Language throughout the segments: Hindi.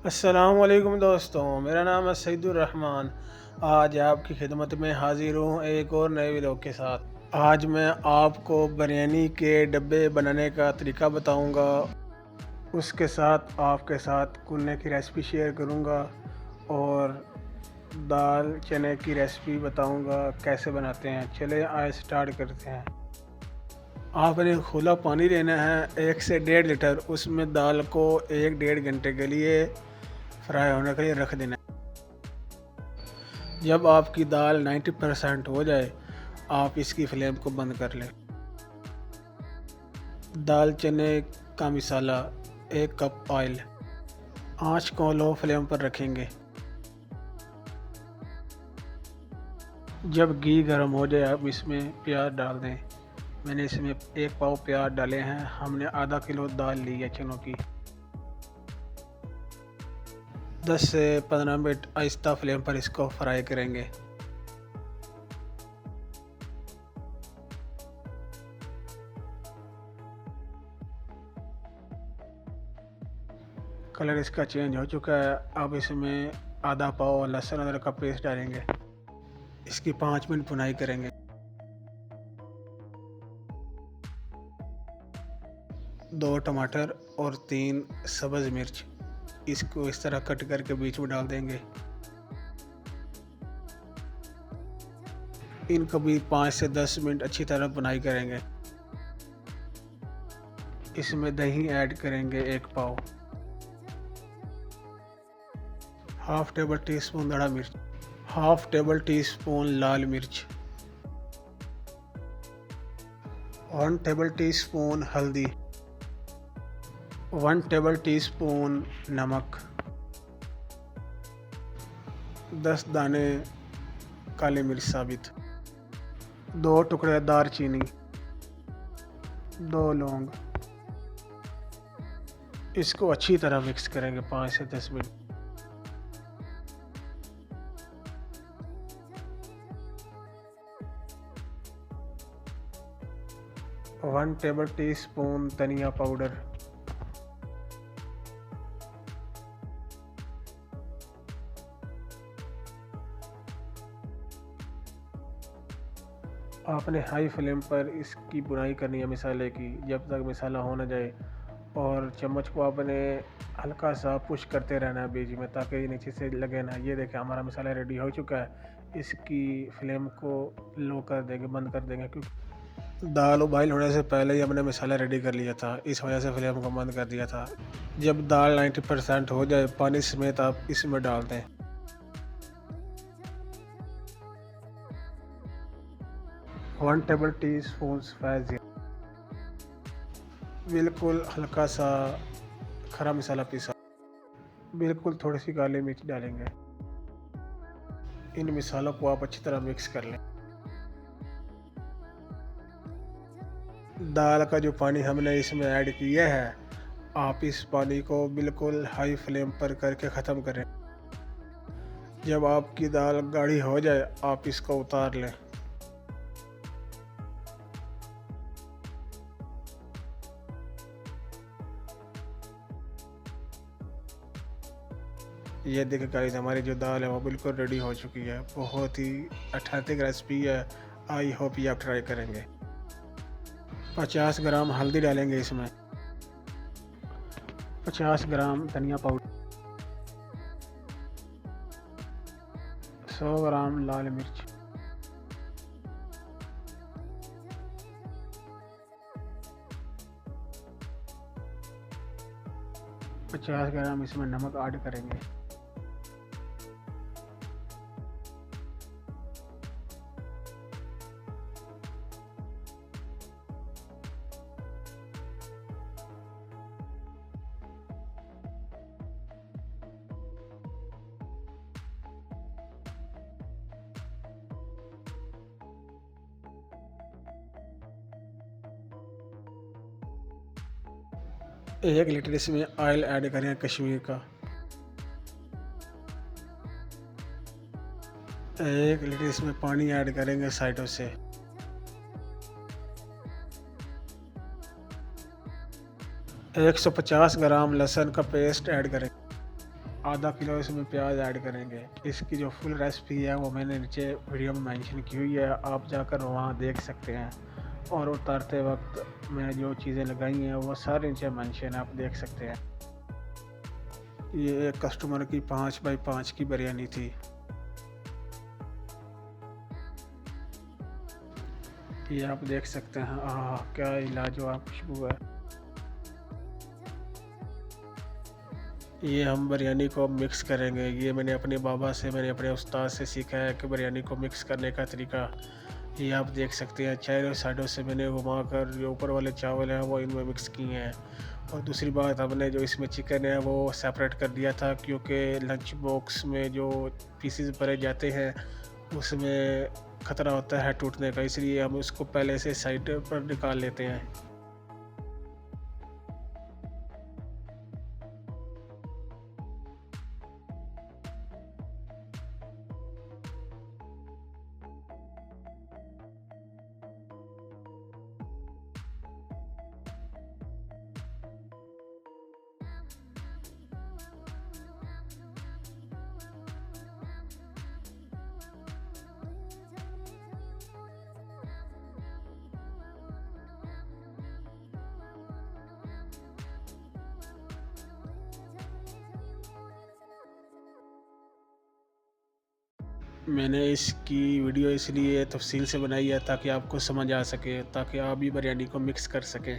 अस्सलामुअलैकुम दोस्तों, मेरा नाम है सईदुर्रहमान। आज आपकी खिदमत में हाजिर हूँ एक और नए व्लॉग के साथ। आज मैं आपको बिरयानी के डब्बे बनाने का तरीका बताऊंगा। उसके साथ आपके साथ कुन्ने की रेसिपी शेयर करूंगा और दाल चने की रेसिपी बताऊंगा कैसे बनाते हैं। चले आए स्टार्ट करते हैं। आपने खुला पानी लेना है 1 से 1.5 लीटर। उसमें दाल को 1-1.5 घंटे के लिए फ्राई होने के लिए रख देना है। जब आपकी दाल 90% हो जाए आप इसकी फ्लेम को बंद कर लें। दाल चने का मसाला 1 कप ऑयल। आंच को लो फ्लेम पर रखेंगे। जब घी गर्म हो जाए आप इसमें प्याज डाल दें। मैंने इसमें 1 पाव प्याज डाले हैं। हमने आधा किलो दाल ली है चनों की। 10 से 15 मिनट आहिस्ता फ्लेम पर इसको फ्राई करेंगे। कलर इसका चेंज हो चुका है। अब इसमें आधा पाव लहसुन अदरक का पेस्ट डालेंगे। इसकी 5 मिनट भुनाई करेंगे। 2 टमाटर और 3 सब्ज़ मिर्च इसको इस तरह कट करके बीच में डाल देंगे। इनको भी 5 से 10 मिनट अच्छी तरह भुनाई करेंगे। इसमें दही ऐड करेंगे 1 पाव। हाफ टेबल टी स्पून धड़ा मिर्च। हाफ टेबल टी स्पून लाल मिर्च। 1 टेबल टी स्पून हल्दी। 1 टेबल टी स्पून नमक। 10 दाने काली मिर्च साबित। 2 टुकड़े दालचीनी। 2 लौंग। इसको अच्छी तरह मिक्स करेंगे 5 से 10 minute. One table tea spoon धनिया पाउडर। आपने हाई फ्लेम पर इसकी बुनाई करनी है मसाले की जब तक मसाला हो ना जाए, और चम्मच को आपने हल्का सा पुश करते रहना है बीच में ताकि नीचे से लगे ना। ये देखें हमारा मसाला रेडी हो चुका है। इसकी फ्लेम को लो कर देंगे, बंद कर देंगे, क्योंकि दाल उबाइल होने से पहले ही हमने मसाला रेडी कर लिया था, इस वजह से फ्लेम को बंद कर दिया था। जब दाल 90% हो जाए पानी समेत आप इसमें डाल दें। 1 टेबल टी स्पून सफ़ेद ज़ीरा। बिल्कुल हल्का सा खरा मसाला पीसा। बिल्कुल थोड़ी सी काली मिर्च डालेंगे। इन मसालों को आप अच्छी तरह मिक्स कर लें। दाल का जो पानी हमने इसमें ऐड किया है आप इस पानी को बिल्कुल हाई फ्लेम पर करके ख़त्म करें। जब आपकी दाल गाढ़ी हो जाए आप इसको उतार लें। ये देखिए गाइस हमारी जो दाल है वो बिल्कुल रेडी हो चुकी है। बहुत ही अथेंटिक रेसिपी है। आई होप ये आप ट्राई करेंगे। 50 ग्राम हल्दी डालेंगे इसमें। 50 ग्राम धनिया पाउडर। 100 ग्राम लाल मिर्च। 50 ग्राम इसमें नमक ऐड करेंगे। एक लीटर इसमें ऑयल ऐड करें कश्मीर का। 1 लीटर इसमें पानी ऐड करेंगे साइडों से। 150 ग्राम लहसुन का पेस्ट ऐड करें। आधा किलो इसमें प्याज ऐड करेंगे। इसकी जो फुल रेसिपी है वो मैंने नीचे वीडियो में मेंशन की हुई है, आप जाकर वहाँ देख सकते हैं। और उतारते वक्त मैंने जो चीज़ें लगाई हैं वो सारे नीचे मेंशन है, आप देख सकते हैं। ये एक कस्टमर की 5 बाई 5 की बिरयानी थी। ये आप देख सकते हैं, क्या लाजवाब खुशबू है। ये हम बिरयानी को मिक्स करेंगे। ये मैंने अपने बाबा से, मैंने अपने उस्ताद से सीखा है कि बिरयानी को मिक्स करने का तरीका। ये आप देख सकते हैं, चारों साइडों से मैंने घुमा कर जो ऊपर वाले चावल हैं वो इनमें मिक्स किए हैं। और दूसरी बात, हमने जो इसमें चिकन है वो सेपरेट कर दिया था, क्योंकि लंच बॉक्स में जो पीसेस भरे जाते हैं उसमें ख़तरा होता है टूटने का, इसलिए हम उसको पहले से साइड पर निकाल लेते हैं। मैंने इसकी वीडियो इसलिए तफसील से बनाई है ताकि आपको समझ आ सके, ताकि आप भी बिरयानी को मिक्स कर सकें।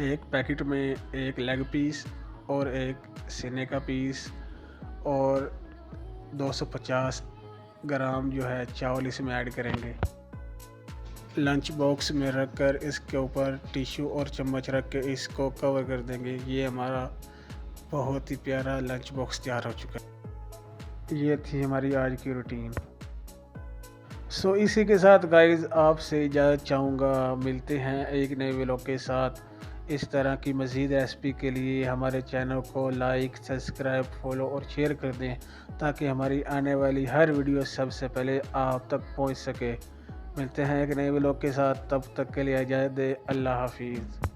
एक पैकेट में एक लेग पीस और एक सीने का पीस और 250 ग्राम जो है चावल इसमें ऐड करेंगे। लंच बॉक्स में रख कर इसके ऊपर टिश्यू और चम्मच रख के इसको कवर कर देंगे। ये हमारा बहुत ही प्यारा लंच बॉक्स तैयार हो चुका है। ये थी हमारी आज की रूटीन। सो इसी के साथ गाइज़ आपसे इजाज़त चाहूँगा, मिलते हैं एक नए व्लॉग के साथ। इस तरह की मज़ीद रेसिपी के लिए हमारे चैनल को लाइक, सब्सक्राइब, फॉलो और शेयर कर दें, ताकि हमारी आने वाली हर वीडियो सबसे पहले आप तक पहुंच सके। मिलते हैं एक नए व्लॉग के साथ, तब तक के लिए इजाज़त दें। अल्लाह हाफिज़।